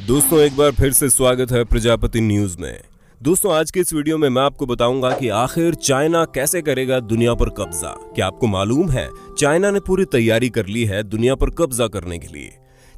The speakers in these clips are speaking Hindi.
दोस्तों एक बार फिर से स्वागत है प्रजापति न्यूज में। दोस्तों आज के इस वीडियो में मैं आपको बताऊंगा कि आखिर चाइना कैसे करेगा दुनिया पर कब्जा। क्या आपको मालूम है चाइना ने पूरी तैयारी कर ली है दुनिया पर कब्जा करने के लिए।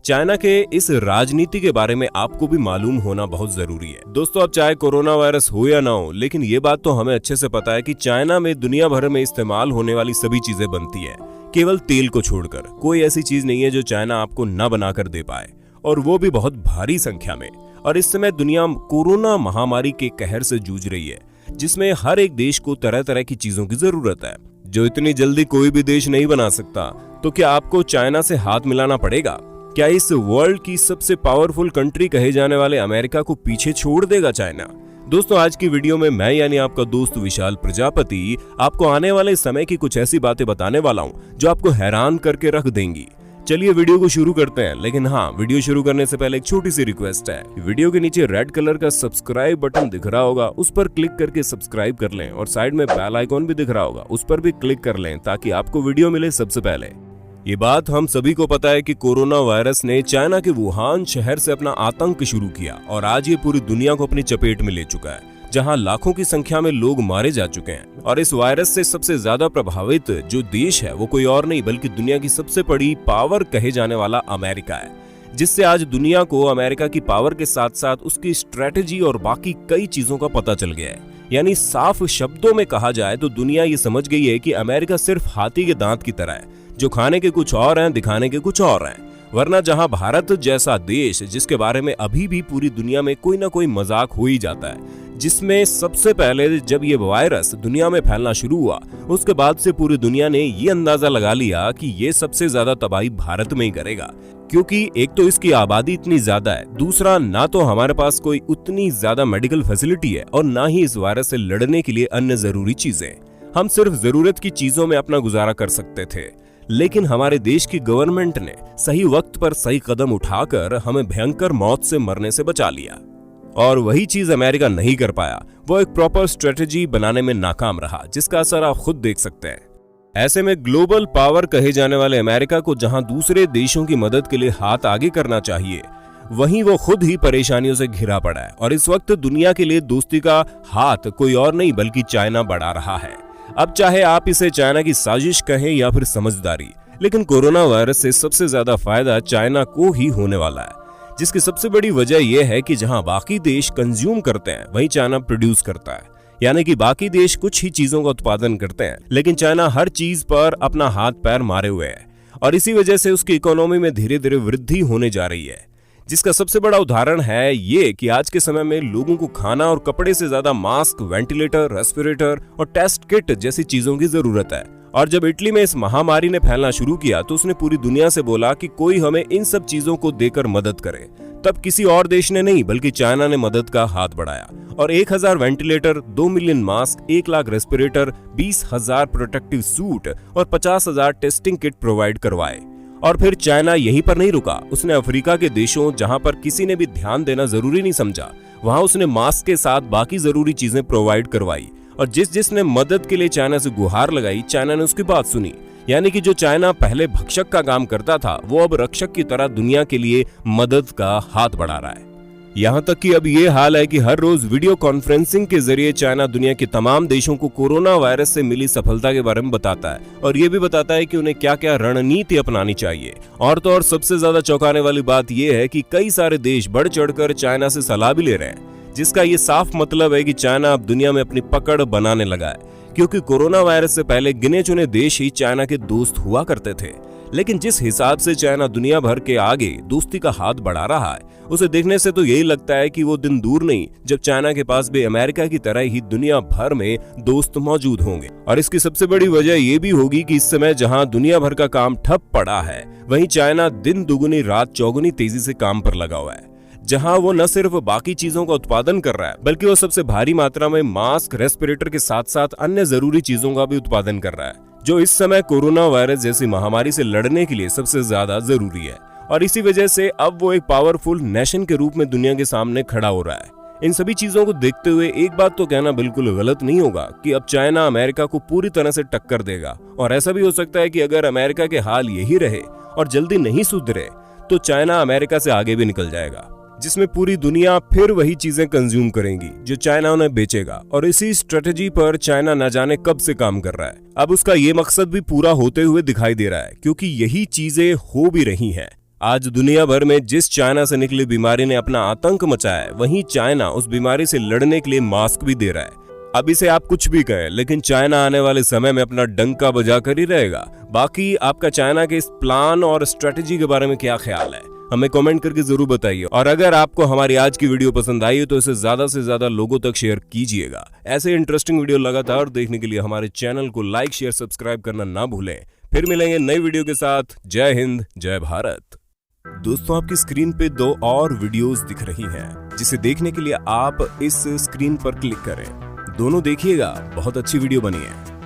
चाइना के इस राजनीति के बारे में आपको भी मालूम होना बहुत जरूरी है। दोस्तों अब चाहे कोरोना वायरस हो या ना हो, लेकिन ये बात तो हमें अच्छे से पता है कि चाइना में दुनिया भर में इस्तेमाल होने वाली सभी चीजें बनती है, केवल तेल को छोड़कर। कोई ऐसी चीज नहीं है जो चाइना आपको न बनाकर दे पाए, और वो भी बहुत भारी संख्या में। और इस समय दुनिया कोरोना महामारी के कहर से जूझ रही है, जिसमें हर एक देश को तरह तरह की चीजों की जरूरत है जो इतनी जल्दी कोई भी देश नहीं बना सकता। तो क्या आपको चाइना से हाथ मिलाना पड़ेगा? क्या इस वर्ल्ड की सबसे पावरफुल कंट्री कहे जाने वाले अमेरिका को पीछे छोड़ देगा चाइना? दोस्तों आज की वीडियो में मैं यानी आपका दोस्त विशाल प्रजापति आपको आने वाले समय की कुछ ऐसी बातें बताने वाला हूं जो आपको हैरान करके रख देंगी। चलिए वीडियो को शुरू करते हैं, लेकिन हाँ, वीडियो शुरू करने से पहले एक छोटी सी रिक्वेस्ट है। वीडियो के नीचे रेड कलर का सब्सक्राइब बटन दिख रहा होगा, उस पर क्लिक करके सब्सक्राइब कर लें, और साइड में बेल आइकॉन भी दिख रहा होगा, उस पर भी क्लिक कर लें ताकि आपको वीडियो मिले सबसे पहले। ये बात हम सभी को पता है कि कोरोना वायरस ने चाइना के वुहान शहर से अपना आतंक शुरू किया, और आज ये पूरी दुनिया को अपनी चपेट में ले चुका है, जहां लाखों की संख्या में लोग मारे जा चुके हैं। और इस वायरस से सबसे ज्यादा प्रभावित जो देश है वो कोई और नहीं बल्कि दुनिया की सबसे बड़ी पावर कहे जाने वाला अमेरिका है, जिससे आज दुनिया को अमेरिका की पावर के साथ साथ उसकी स्ट्रेटेजी और बाकी कई चीजों का पता चल गया है। यानी साफ शब्दों में कहा जाए तो दुनिया ये समझ गई है कि अमेरिका सिर्फ हाथी के दांत की तरह है, जो खाने के कुछ और हैं, दिखाने के कुछ और हैं। वरना जहां भारत जैसा देश, जिसके बारे में अभी भी पूरी दुनिया में कोई ना कोई मजाक हो ही जाता है, जिसमें सबसे पहले जब ये वायरस दुनिया में फैलना शुरू हुआ उसके बाद से पूरी दुनिया ने ये अंदाजा लगा लिया कि ये सबसे ज्यादा तबाही भारत में ही करेगा, क्योंकि एक तो इसकी आबादी इतनी ज्यादा है, दूसरा ना तो हमारे पास कोई उतनी ज्यादा मेडिकल फैसिलिटी है और ना ही इस वायरस से लड़ने के लिए अन्य जरूरी चीजें। हम सिर्फ जरूरत की चीजों में अपना गुजारा कर सकते थे, लेकिन हमारे देश की गवर्नमेंट ने सही वक्त पर सही कदम उठाकर हमें भयंकर मौत से मरने से बचा लिया। और वही चीज अमेरिका नहीं कर पाया, वो एक प्रॉपर स्ट्रेटेजी बनाने में नाकाम रहा, जिसका असर आप खुद देख सकते हैं। ऐसे में ग्लोबल पावर कहे जाने वाले अमेरिका को जहां दूसरे देशों की मदद के लिए हाथ आगे करना चाहिए, वहीं वो खुद ही परेशानियों से घिरा पड़ा है। और इस वक्त दुनिया के लिए दोस्ती का हाथ कोई और नहीं बल्कि चाइना बढ़ा रहा है। अब चाहे आप इसे चाइना की साजिश कहें या फिर समझदारी, लेकिन कोरोना वायरस से सबसे ज्यादा फायदा चाइना को ही होने वाला है, जिसकी सबसे बड़ी वजह यह है कि जहां बाकी देश कंज्यूम करते हैं वहीं चाइना प्रोड्यूस करता है। यानी कि बाकी देश कुछ ही चीजों का उत्पादन करते हैं, लेकिन चाइना हर चीज पर अपना हाथ पैर मारे हुए है, और इसी वजह से उसकी इकोनॉमी में धीरे धीरे वृद्धि होने जा रही है। जिसका सबसे बड़ा उदाहरण है ये कि आज के समय में लोगों को खाना और कपड़े से ज्यादा मास्क, वेंटिलेटर, रेस्पिरेटर और टेस्ट किट जैसी चीजों की जरूरत है। और जब इटली में इस महामारी ने फैलना शुरू किया तो उसने पूरी दुनिया से बोला कि कोई हमें इन सब चीजों को देकर मदद करे। तब किसी और देश ने नहीं बल्कि चाइना ने मदद का हाथ बढ़ाया और 1000 ventilator, 2 million mask, 1 lakh respirator, 20,000 protective suit और 50,000 टेस्टिंग किट प्रोवाइड करवाए। और फिर चाइना यहीं पर नहीं रुका, उसने अफ्रीका के देशों जहां पर किसी ने भी ध्यान देना जरूरी नहीं समझा, वहां उसने मास्क के साथ बाकी जरूरी चीजें प्रोवाइड करवाई। और जिसने मदद के लिए चाइना से गुहार लगाई, चाइना ने उसकी बात सुनी। यानी कि जो चाइना पहले भक्षक का काम करता था, वो अब रक्षक की तरह दुनिया के लिए मदद का हाथ बढ़ा रहा है। यहाँ तक कि अब ये हाल है कि हर रोज वीडियो कॉन्फ्रेंसिंग के जरिए चाइना दुनिया के तमाम देशों को कोरोना वायरस से मिली सफलता के बारे में बताता है, और ये भी बताता है कि उन्हें क्या क्या रणनीति अपनानी चाहिए। और तो और सबसे ज्यादा चौंकाने वाली बात यह है कि कई सारे देश बढ़ चढ़कर चाइना से सलाह भी ले रहे हैं, जिसका ये साफ मतलब है कि चाइना अब दुनिया में अपनी पकड़ बनाने लगा है। क्योंकि कोरोना वायरस से पहले गिने चुने देश ही चाइना के दोस्त हुआ करते थे, लेकिन जिस हिसाब से चाइना दुनिया भर के आगे दोस्ती का हाथ बढ़ा रहा है, उसे देखने से तो यही लगता है कि वो दिन दूर नहीं जब चाइना के पास भी अमेरिका की तरह ही दुनिया भर में दोस्त मौजूद होंगे। और इसकी सबसे बड़ी वजह ये भी होगी कि इस समय जहां दुनिया भर का काम ठप पड़ा है, वहीं चाइना दिन दुगुनी रात चौगुनी तेजी से काम पर लगा हुआ है। जहां वो न सिर्फ बाकी चीजों का उत्पादन कर रहा है, बल्कि वो सबसे भारी मात्रा में मास्क, रेस्पिरेटर के साथ साथ अन्य जरूरी चीजों का भी उत्पादन कर रहा है, जो इस समय कोरोना वायरस जैसी महामारी से लड़ने के लिए सबसे ज्यादा जरूरी है। और इसी वजह से अब वो एक पावरफुल नेशन के रूप में दुनिया के सामने खड़ा हो रहा है। इन सभी चीजों को देखते हुए एक बात तो कहना बिल्कुल गलत नहीं होगा कि अब चाइना अमेरिका को पूरी तरह से टक्कर देगा। और ऐसा भी हो सकता है कि अगर अमेरिका के हाल यही रहे और जल्दी नहीं सुधरे तो चाइना अमेरिका से आगे भी निकल जाएगा। जिसमें पूरी दुनिया फिर वही चीजें कंज्यूम करेंगी जो चाइना उन्हें बेचेगा। और इसी स्ट्रेटेजी पर चाइना न जाने कब से काम कर रहा है। अब उसका ये मकसद भी पूरा होते हुए दिखाई दे रहा है, क्योंकि यही चीजें हो भी रही हैं। आज दुनिया भर में जिस चाइना से निकली बीमारी ने अपना आतंक मचाया है, वहीं चाइना उस बीमारी से लड़ने के लिए मास्क भी दे रहा है। अब इसे आप कुछ भी कहें, लेकिन चाइना आने वाले समय में अपना डंका बजा कर ही रहेगा। बाकी आपका चाइना के इस प्लान और स्ट्रेटेजी के बारे में क्या ख्याल है, हमें कमेंट करके जरूर बताइए। और अगर आपको हमारी आज की वीडियो पसंद आई तो इसे ज्यादा से ज्यादा लोगों तक शेयर कीजिएगा। ऐसे इंटरेस्टिंग वीडियो लगातार देखने के लिए हमारे चैनल को लाइक, शेयर, सब्सक्राइब करना ना भूलें। फिर मिलेंगे नई वीडियो के साथ। जय हिंद, जय भारत। दोस्तों, आपकी स्क्रीन पे 2 और वीडियोस दिख रही हैं, जिसे देखने के लिए आप इस स्क्रीन पर क्लिक करें। दोनों देखिएगा, बहुत अच्छी वीडियो बनी है।